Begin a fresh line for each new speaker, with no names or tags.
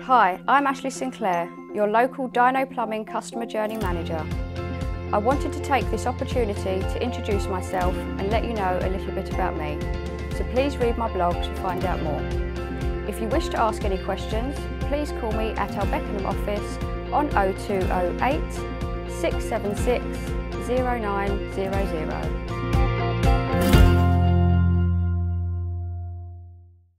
Hi, I'm Ashleigh Sinclair, your local Dyno Plumbing Customer Journey Manager. I wanted to take this opportunity to introduce myself and let you know a little bit about me, so please read my blog to find out more. If you wish to ask any questions, please call me at our Beckenham office on 0208 676 0900.